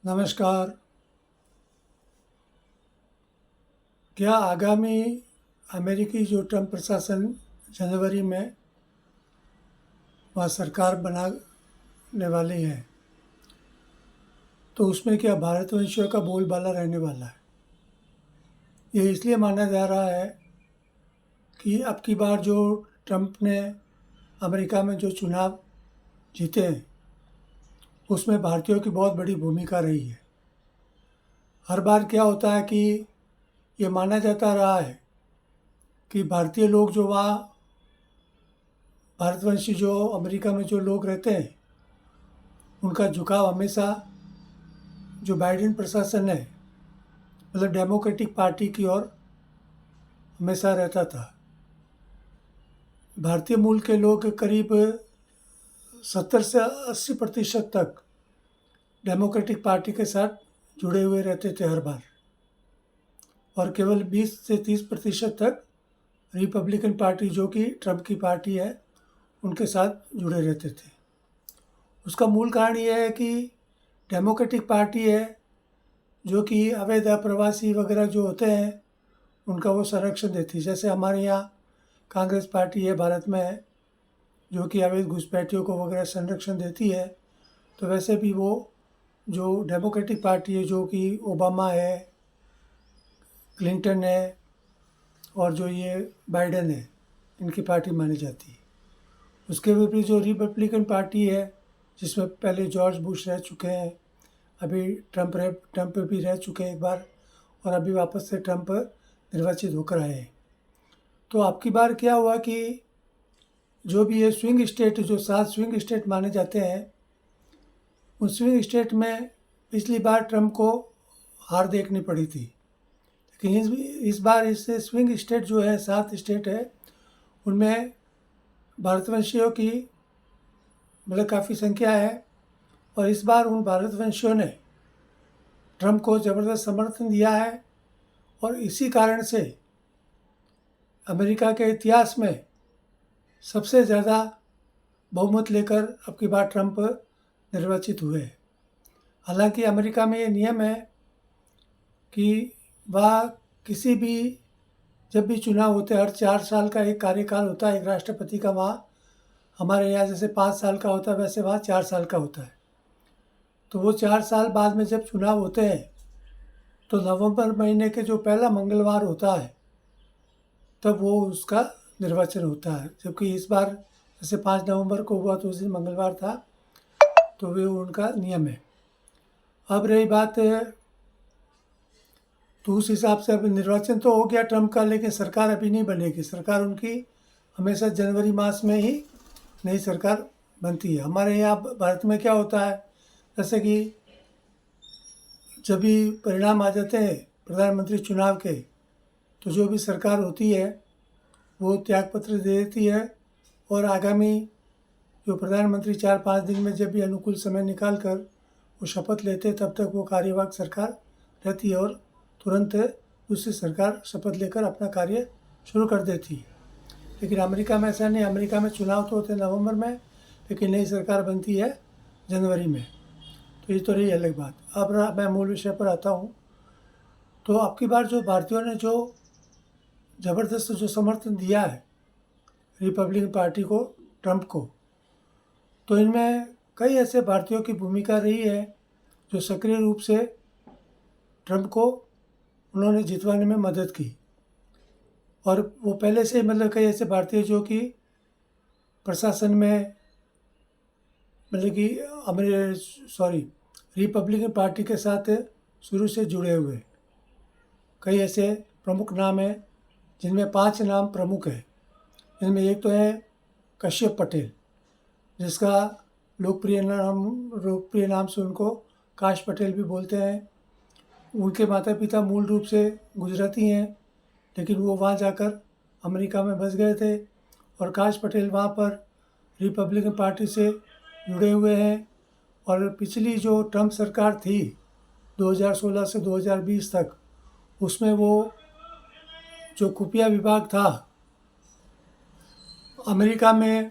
नमस्कार। क्या आगामी अमेरिकी जो ट्रंप प्रशासन जनवरी में वह सरकार बनाने वाली है, तो उसमें क्या भारतवंशियों का बोलबाला रहने वाला है? ये इसलिए माना जा रहा है कि अब की बार जो ट्रंप ने अमेरिका में जो चुनाव जीते हैं, उसमें भारतीयों की बहुत बड़ी भूमिका रही है। हर बार क्या होता है कि ये माना जाता रहा है कि भारतीय लोग जो वहाँ भारतवंशी जो अमेरिका में जो लोग रहते हैं, उनका झुकाव हमेशा जो बाइडेन प्रशासन है, मतलब डेमोक्रेटिक पार्टी की ओर हमेशा रहता था। भारतीय मूल के लोग करीब 70 से 80% तक डेमोक्रेटिक पार्टी के साथ जुड़े हुए रहते थे हर बार, और केवल 20 से 30% तक रिपब्लिकन पार्टी, जो कि ट्रंप की पार्टी है, उनके साथ जुड़े रहते थे। उसका मूल कारण ये है कि डेमोक्रेटिक पार्टी है जो कि अवैध प्रवासी वगैरह जो होते हैं उनका वो संरक्षण देती है। जैसे हमारे यहाँ कांग्रेस पार्टी है भारत में है, जो कि अवैध घुसपैठियों को वगैरह संरक्षण देती है, तो वैसे भी वो जो डेमोक्रेटिक पार्टी है, जो कि ओबामा है, क्लिंटन है और जो ये बाइडेन है, इनकी पार्टी मानी जाती है। उसके विपरीत जो रिपब्लिकन पार्टी है, जिसमें पहले जॉर्ज बुश रह चुके हैं, अभी ट्रंप भी रह चुके हैं एक बार, और अभी वापस से ट्रंप निर्वाचित होकर आए हैं। तो अब की बार क्या हुआ कि जो भी ये स्विंग स्टेट, जो 7 स्विंग स्टेट माने जाते हैं, उन स्विंग स्टेट में पिछली बार ट्रंप को हार देखनी पड़ी थी। लेकिन इस बार इससे स्विंग स्टेट जो है 7 स्टेट है, उनमें भारतवंशियों की मतलब काफ़ी संख्या है, और इस बार उन भारतवंशियों ने ट्रंप को ज़बरदस्त समर्थन दिया है, और इसी कारण से अमेरिका के इतिहास में सबसे ज़्यादा बहुमत लेकर अब की बार ट्रंप निर्वाचित हुए। हालांकि अमेरिका में ये नियम है कि वह किसी भी जब भी चुनाव होते हैं, हर 4 साल का एक कार्यकाल होता है एक राष्ट्रपति का। वहाँ हमारे यहाँ जैसे 5 साल का होता है, वैसे वहाँ 4 साल का होता है। तो वो 4 साल बाद में जब चुनाव होते हैं, तो नवंबर महीने के जो पहला मंगलवार होता है, तब वो उसका निर्वाचन होता है। जबकि इस बार जैसे 5 नवंबर को हुआ तो उस दिन मंगलवार था, तो वे उनका नियम है। अब रही बात, तो उस हिसाब से अब निर्वाचन तो हो गया ट्रंप का, लेकिन सरकार अभी नहीं बनेगी। सरकार उनकी हमेशा जनवरी मास में ही नई सरकार बनती है। हमारे यहाँ भारत में क्या होता है, जैसे कि जब भी परिणाम आ जाते हैं प्रधानमंत्री चुनाव के, तो जो भी सरकार होती है वो त्यागपत्र दे देती है, और आगामी जो प्रधानमंत्री 4-5 दिन में जब भी अनुकूल समय निकाल कर वो शपथ लेते हैं, तब तक वो कार्यवाहक सरकार रहती है, और तुरंत दूसरी सरकार शपथ लेकर अपना कार्य शुरू कर देती है। लेकिन अमेरिका में ऐसा नहीं। अमेरिका में चुनाव तो होते हैं नवंबर में, लेकिन नई सरकार बनती है जनवरी में। तो ये तो रही अलग बात। अब मैं मूल विषय पर आता हूँ। तो अब की बार जो भारतीयों ने जो ज़बरदस्त जो समर्थन दिया है रिपब्लिकन पार्टी को, ट्रंप को, तो इनमें कई ऐसे भारतीयों की भूमिका रही है जो सक्रिय रूप से ट्रंप को उन्होंने जितवाने में मदद की। और वो पहले से मतलब कई ऐसे भारतीय जो कि प्रशासन में मतलब कि रिपब्लिकन पार्टी के साथ शुरू से जुड़े हुए कई ऐसे प्रमुख नाम हैं, जिनमें 5 नाम प्रमुख हैं। इनमें एक तो है कश्यप पटेल, जिसका लोकप्रिय नाम से उनको काश पटेल भी बोलते हैं। उनके माता पिता मूल रूप से गुजराती हैं, लेकिन वो वहाँ जाकर अमेरिका में बस गए थे, और काश पटेल वहाँ पर रिपब्लिकन पार्टी से जुड़े हुए हैं। और पिछली जो ट्रंप सरकार थी 2016 से 2020 तक, उसमें वो जो खुफिया विभाग था अमेरिका में,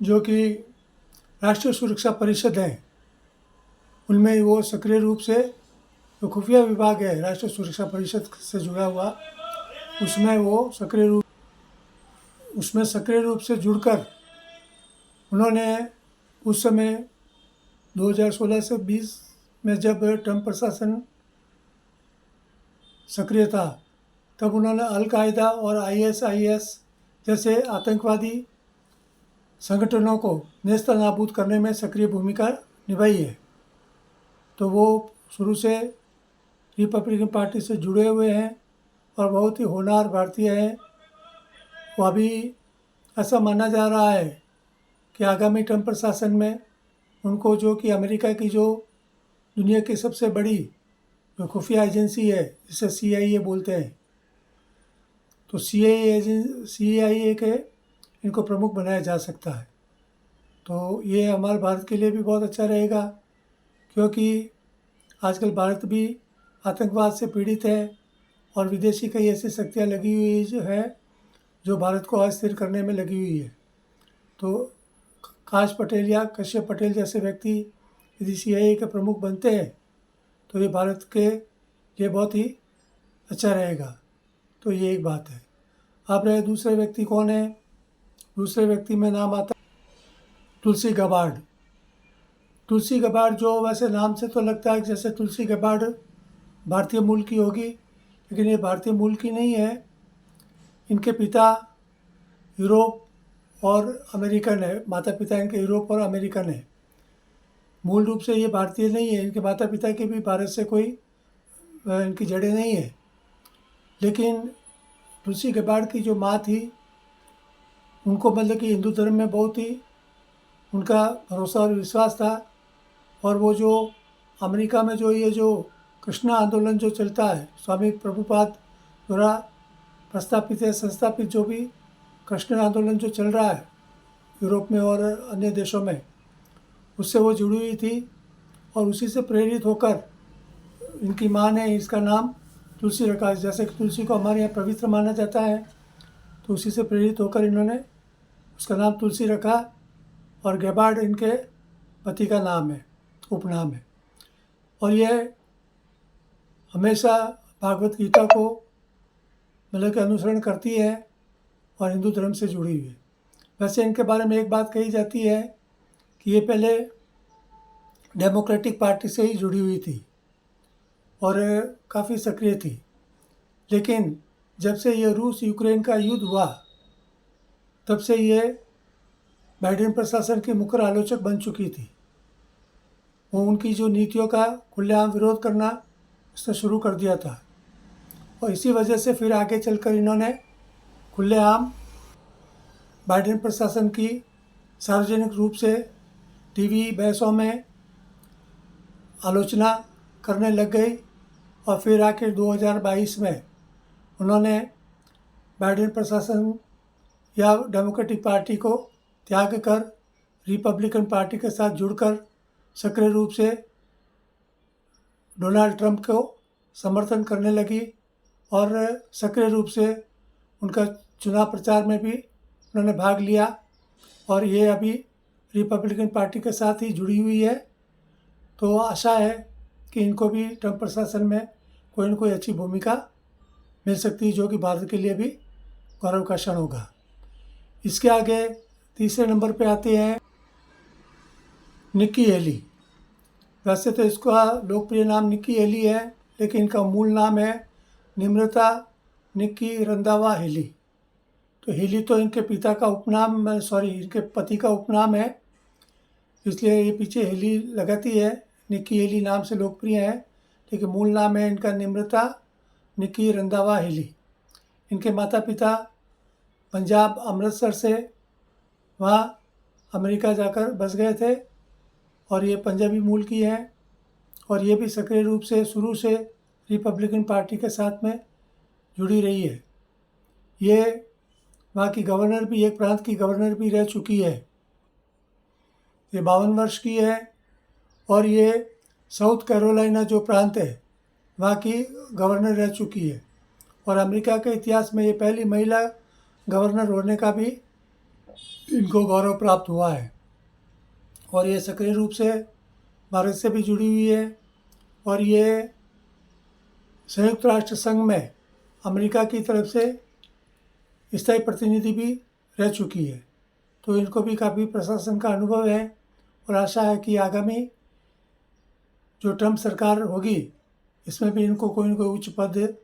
जो कि राष्ट्रीय सुरक्षा परिषद है, उनमें वो सक्रिय रूप से जो खुफिया विभाग है राष्ट्रीय सुरक्षा परिषद से जुड़ा हुआ, उसमें सक्रिय रूप से जुड़कर उन्होंने उस समय 2016 से 20 में जब ट्रंप प्रशासन सक्रिय था, तब उन्होंने अल-कायदा और ISIS जैसे आतंकवादी संगठनों को नेस्तनाबूद करने में सक्रिय भूमिका निभाई है। तो वो शुरू से रिपब्लिकन पार्टी से जुड़े हुए हैं और बहुत ही होनहार भारतीय हैं। वो अभी ऐसा माना जा रहा है कि आगामी ट्रंप प्रशासन में उनको, जो कि अमेरिका की जो दुनिया की सबसे बड़ी जो खुफिया एजेंसी है जिसे CIA बोलते हैं, तो CIA के इनको प्रमुख बनाया जा सकता है। तो ये हमारे भारत के लिए भी बहुत अच्छा रहेगा, क्योंकि आजकल भारत भी आतंकवाद से पीड़ित है और विदेशी कई ऐसी शक्तियाँ लगी हुई जो है जो भारत को अस्थिर करने में लगी हुई है। तो काश पटेल या कश्यप पटेल जैसे व्यक्ति यदि CIA के प्रमुख बनते हैं तो ये भारत के लिए बहुत ही अच्छा रहेगा। तो ये एक बात है। अब रहे दूसरे व्यक्ति कौन है? दूसरे व्यक्ति में नाम आता तुलसी गबार्ड। तुलसी गबार्ड जो वैसे नाम से तो लगता है जैसे तुलसी गबार्ड भारतीय मूल की होगी, लेकिन ये भारतीय मूल की नहीं है। इनके पिता यूरोप और अमेरिकन है, माता पिता इनके यूरोप और अमेरिकन है। मूल रूप से ये भारतीय नहीं है, इनके माता पिता के भी भारत से कोई इनकी जड़ें नहीं है। लेकिन तुलसी गबार्ड की जो माँ थी, उनको मतलब कि हिंदू धर्म में बहुत ही उनका भरोसा और विश्वास था। और वो जो अमेरिका में जो ये जो कृष्णा आंदोलन जो चलता है, स्वामी प्रभुपाद द्वारा प्रस्तापित है, संस्थापित जो भी कृष्ण आंदोलन जो चल रहा है यूरोप में और अन्य देशों में, उससे वो जुड़ी हुई थी। और उसी से प्रेरित होकर इनकी माँ ने इसका नाम तुलसी रखा। जैसे कि तुलसी को हमारे यहाँ पवित्र माना जाता है, तो उसी से प्रेरित होकर इन्होंने उसका नाम तुलसी रखा। और गबार्ड इनके पति का नाम है, उपनाम है। और यह हमेशा भागवत गीता को मतलब कि अनुसरण करती है और हिंदू धर्म से जुड़ी हुई है। वैसे इनके बारे में एक बात कही जाती है कि ये पहले डेमोक्रेटिक पार्टी से ही जुड़ी हुई थी और काफ़ी सक्रिय थी। लेकिन जब से ये रूस यूक्रेन का युद्ध हुआ, तब से ये बाइडेन प्रशासन की मुख्य आलोचक बन चुकी थी। वो उनकी जो नीतियों का खुलेआम विरोध करना उसने शुरू कर दिया था। और इसी वजह से फिर आगे चलकर इन्होंने खुलेआम बाइडेन प्रशासन की सार्वजनिक रूप से टीवी बहसों में आलोचना करने लग गई। और फिर आखिर 2022 में उन्होंने बाइडेन प्रशासन या डेमोक्रेटिक पार्टी को त्याग कर रिपब्लिकन पार्टी के साथ जुड़कर सक्रिय रूप से डोनाल्ड ट्रंप को समर्थन करने लगी और सक्रिय रूप से उनका चुनाव प्रचार में भी उन्होंने भाग लिया। और ये अभी रिपब्लिकन पार्टी के साथ ही जुड़ी हुई है। तो आशा है कि इनको भी ट्रंप प्रशासन में कोई न कोई अच्छी भूमिका मिल सकती है, जो कि भारत के लिए भी गौरव का क्षण होगा। इसके आगे तीसरे नंबर पे आते हैं निक्की हेली। वैसे तो इसका लोकप्रिय नाम निक्की हेली है, लेकिन इनका मूल नाम है निम्रता निक्की रंधावा हेली। तो हेली तो इनके पिता का उपनाम, इनके पति का उपनाम है, इसलिए ये पीछे हेली लगाती है। निक्की हेली नाम से लोकप्रिय है, लेकिन मूल नाम है इनका निम्रता निक्की रंधावा हेली। इनके माता पिता पंजाब अमृतसर से वहाँ अमेरिका जाकर बस गए थे और ये पंजाबी मूल की हैं। और ये भी सक्रिय रूप से शुरू से रिपब्लिकन पार्टी के साथ में जुड़ी रही है। ये वहाँ की गवर्नर भी, एक प्रांत की गवर्नर भी रह चुकी है। ये 52 वर्ष की है और ये साउथ कैरोलिना जो प्रांत है वहाँ की गवर्नर रह चुकी है। और अमेरिका के इतिहास में ये पहली महिला गवर्नर होने का भी इनको गौरव प्राप्त हुआ है। और ये सक्रिय रूप से भारत से भी जुड़ी हुई है और ये संयुक्त राष्ट्र संघ में अमेरिका की तरफ से स्थायी प्रतिनिधि भी रह चुकी है। तो इनको भी काफ़ी प्रशासन का अनुभव है और आशा है कि आगामी जो ट्रम्प सरकार होगी इसमें भी इनको कोई न कोई उच्च पद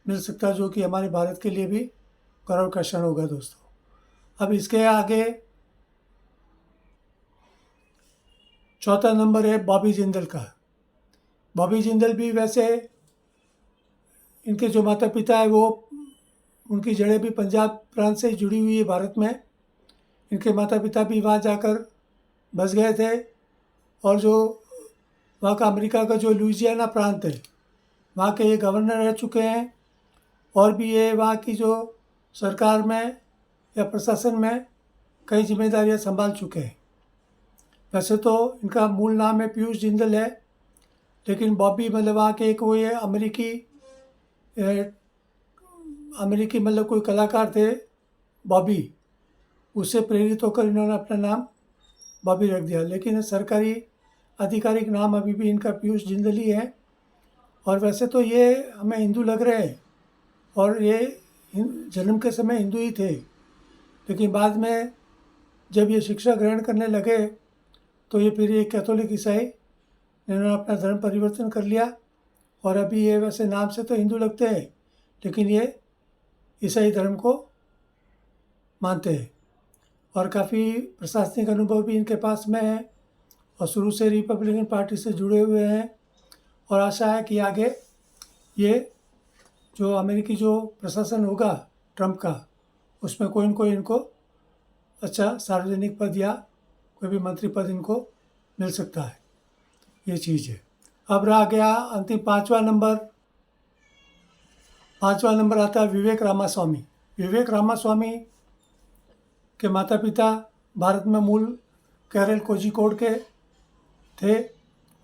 मिल सकता है, जो कि हमारे भारत के लिए भी गौरव का क्षण होगा दोस्तों। अब इसके आगे चौथा नंबर है बॉबी जिंदल का। बॉबी जिंदल भी वैसे इनके जो माता पिता है वो उनकी जड़ें भी पंजाब प्रांत से जुड़ी हुई है भारत में। इनके माता पिता भी वहाँ जाकर बस गए थे और जो वहाँ का अमेरिका का जो लुइजियाना प्रांत है वहाँ के ये गवर्नर रह चुके हैं और भी ये वहाँ की जो सरकार में या प्रशासन में कई जिम्मेदारियाँ संभाल चुके हैं। वैसे तो इनका मूल नाम है पीयूष जिंदल है, लेकिन बॉबी मतलब वहाँ के एक वो ये अमेरिकी मतलब कोई कलाकार थे बॉबी, उससे प्रेरित होकर इन्होंने अपना नाम बॉबी रख दिया। लेकिन सरकारी आधिकारिक नाम अभी भी इनका पीयूष जिंदल ही है। और वैसे तो ये हमें हिंदू लग रहे हैं और ये जन्म के समय हिंदू ही थे, लेकिन बाद में जब ये शिक्षा ग्रहण करने लगे तो ये फिर ये कैथोलिक ईसाई इन्होंने अपना धर्म परिवर्तन कर लिया और अभी ये वैसे नाम से तो हिंदू लगते हैं लेकिन ये ईसाई धर्म को मानते हैं और काफ़ी प्रशासनिक अनुभव भी इनके पास में है और शुरू से रिपब्लिकन पार्टी से जुड़े हुए हैं। और आशा है कि आगे ये जो अमेरिकी जो प्रशासन होगा ट्रम्प का उसमें कोई न कोई इनको अच्छा सार्वजनिक पद या कोई भी मंत्री पद इनको मिल सकता है, ये चीज़ है। अब रह गया अंतिम पाँचवा नंबर आता है विवेक रामास्वामी। विवेक रामास्वामी के माता पिता भारत में मूल केरल कोझिकोड के थे।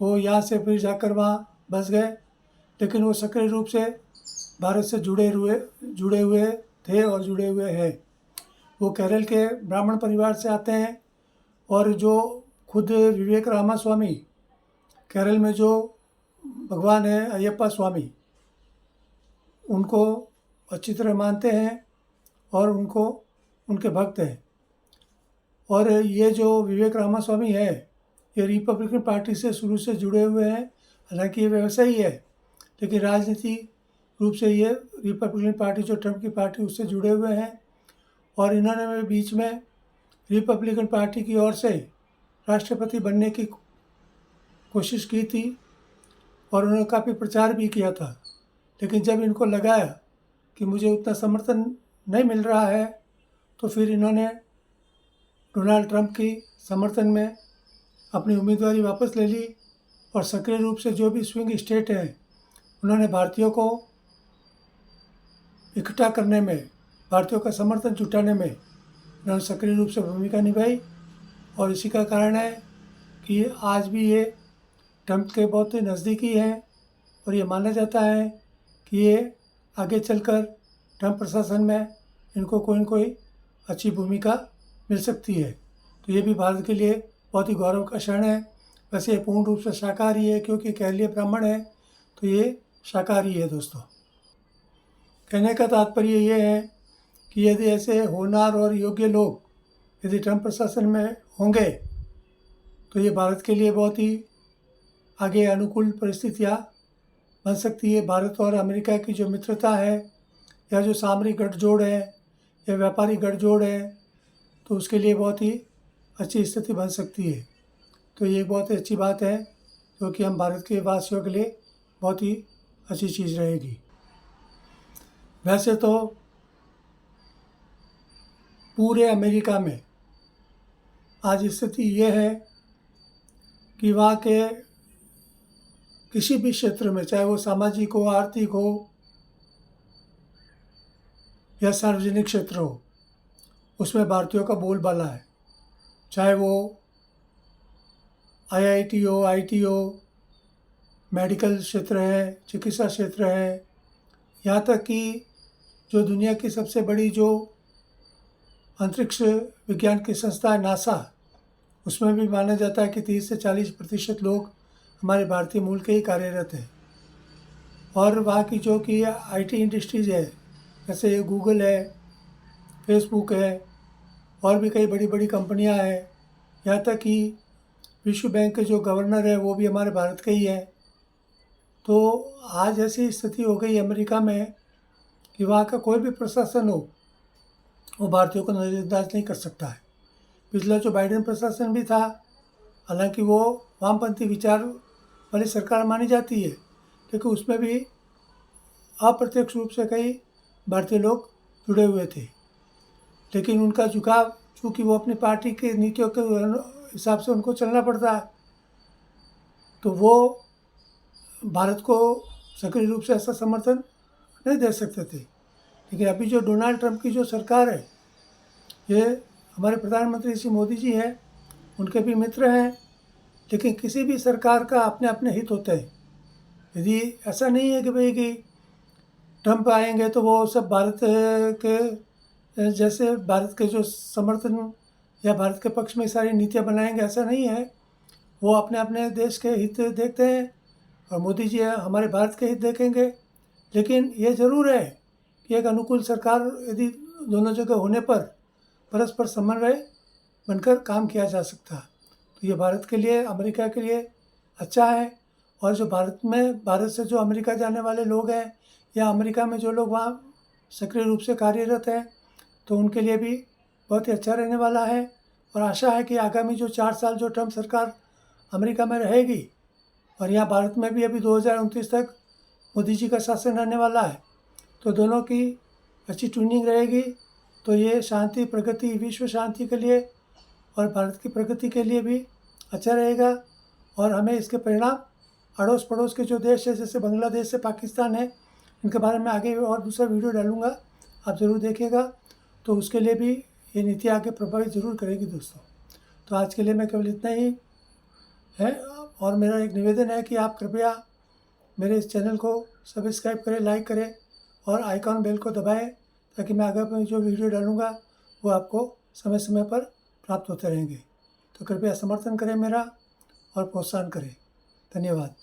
वो यहाँ से फिर जाकर वहाँ बस गए, लेकिन वो सक्रिय रूप से भारत से जुड़े हुए थे और जुड़े हुए हैं। वो केरल के ब्राह्मण परिवार से आते हैं और जो खुद विवेक रामास्वामी केरल में जो भगवान है अयप्पा स्वामी उनको अच्छी तरह मानते हैं और उनको उनके भक्त हैं। और ये जो विवेक रामास्वामी है ये रिपब्लिकन पार्टी से शुरू से जुड़े हुए हैं। हालांकि ये व्यवसायी है लेकिन राजनीति रूप से ये रिपब्लिकन पार्टी जो ट्रम्प की पार्टी उससे जुड़े हुए हैं। और इन्होंने बीच में रिपब्लिकन पार्टी की ओर से राष्ट्रपति बनने की कोशिश की थी और उन्होंने काफ़ी प्रचार भी किया था, लेकिन जब इनको लगाया कि मुझे उतना समर्थन नहीं मिल रहा है तो फिर इन्होंने डोनाल्ड ट्रम्प की समर्थन में अपनी उम्मीदवारी वापस ले ली और सक्रिय रूप से जो भी स्विंग स्टेट है उन्होंने भारतीयों को इकट्ठा करने में, भारतीयों का समर्थन जुटाने में उन्होंने सक्रिय रूप से भूमिका निभाई। और इसी का कारण है कि आज भी ये ट्रम्प के बहुत ही नज़दीकी हैं और ये माना जाता है कि ये आगे चलकर ट्रम्प प्रशासन में इनको कोई न कोई अच्छी भूमिका मिल सकती है। तो ये भी भारत के लिए बहुत ही गौरव का क्षण है। वैसे ये पूर्ण रूप से शाकाहारी है क्योंकि केरलीय ब्राह्मण है, तो ये शाकाहारी है दोस्तों। कहने का तात्पर्य ये है कि यदि ऐसे होनहार और योग्य लोग यदि ट्रम्प प्रशासन में होंगे तो ये भारत के लिए बहुत ही आगे अनुकूल परिस्थितियाँ बन सकती है। भारत और अमेरिका की जो मित्रता है या जो सामरिक गठजोड़ है या व्यापारिक गठजोड़ है तो उसके लिए बहुत ही अच्छी स्थिति बन सकती है। तो ये बहुत ही अच्छी बात है जो कि हम भारत के वासियों के लिए बहुत ही अच्छी चीज़ रहेगी। वैसे तो पूरे अमेरिका में आज स्थिति ये है कि वहाँ के किसी भी क्षेत्र में, चाहे वो सामाजिक हो, आर्थिक हो या सार्वजनिक क्षेत्र हो, उसमें भारतीयों का बोलबाला है। चाहे वो आईआईटी हो, आईटी हो, मेडिकल क्षेत्र है, चिकित्सा क्षेत्र है, यहाँ तक कि जो दुनिया की सबसे बड़ी जो अंतरिक्ष विज्ञान की संस्था है नासा, उसमें भी माना जाता है कि 30 से 40% लोग हमारे भारतीय मूल के ही कार्यरत हैं। और वहाँ की जो कि आईटी इंडस्ट्रीज़ है, जैसे गूगल है, फेसबुक है, और भी कई बड़ी बड़ी कंपनियाँ हैं। यहाँ तक कि विश्व बैंक के जो गवर्नर है वो भी हमारे भारत के ही है। तो आज ऐसी स्थिति हो गई अमेरिका में कि वहाँ का कोई भी प्रशासन हो वो भारतीयों को नज़रअंदाज नहीं कर सकता है। पिछला जो बाइडेन प्रशासन भी था, हालांकि वो वामपंथी विचार वाली सरकार मानी जाती है, लेकिन उसमें भी अप्रत्यक्ष रूप से कई भारतीय लोग जुड़े हुए थे। लेकिन उनका झुकाव, चूँकि वो अपनी पार्टी की नीतियों के हिसाब से उनको चलना पड़ता है, तो वो भारत को सक्रिय रूप से ऐसा समर्थन नहीं दे सकते थे। लेकिन अभी जो डोनाल्ड ट्रंप की जो सरकार है, ये हमारे प्रधानमंत्री श्री मोदी जी हैं, उनके भी मित्र हैं, लेकिन किसी भी सरकार का अपने अपने हित होते हैं। यदि ऐसा नहीं है कि भाई कि ट्रंप आएंगे तो वो सब भारत के जैसे भारत के जो समर्थन या भारत के पक्ष में सारी नीतियाँ बनाएंगे, ऐसा नहीं है। वो अपने अपने देश के हित देखते हैं और मोदी जी हमारे भारत के हित देखेंगे। लेकिन ये ज़रूर है कि एक अनुकूल सरकार यदि दोनों जगह होने पर परस्पर समन्वय बनकर काम किया जा सकता है, तो ये भारत के लिए, अमेरिका के लिए अच्छा है। और जो भारत से जो अमेरिका जाने वाले लोग हैं या अमेरिका में जो लोग वहाँ सक्रिय रूप से कार्यरत हैं, तो उनके लिए भी बहुत ही अच्छा रहने वाला है। और आशा है कि आगामी जो 4 साल जो ट्रंप सरकार अमेरिका में रहेगी, और यहाँ भारत में भी अभी 2029 तक मोदी जी का शासन रहने वाला है, तो दोनों की अच्छी ट्यूनिंग रहेगी। तो ये शांति, प्रगति, विश्व शांति के लिए और भारत की प्रगति के लिए भी अच्छा रहेगा। और हमें इसके परिणाम अड़ोस पड़ोस के जो देश है, जैसे बांग्लादेश से पाकिस्तान है, इनके बारे में आगे और दूसरा वीडियो डालूँगा, आप ज़रूर देखिएगा। तो उसके लिए भी ये नीति आगे प्रभावित ज़रूर करेगी दोस्तों। तो आज के लिए मैं केवल इतना ही है, और मेरा एक निवेदन है कि आप कृपया मेरे इस चैनल को सब्सक्राइब करें, लाइक करें और आइकॉन बेल को दबाएं, ताकि मैं आगे में जो वीडियो डालूँगा वो आपको समय समय पर प्राप्त होते रहेंगे। तो कृपया समर्थन करें मेरा और प्रोत्साहन करें। धन्यवाद।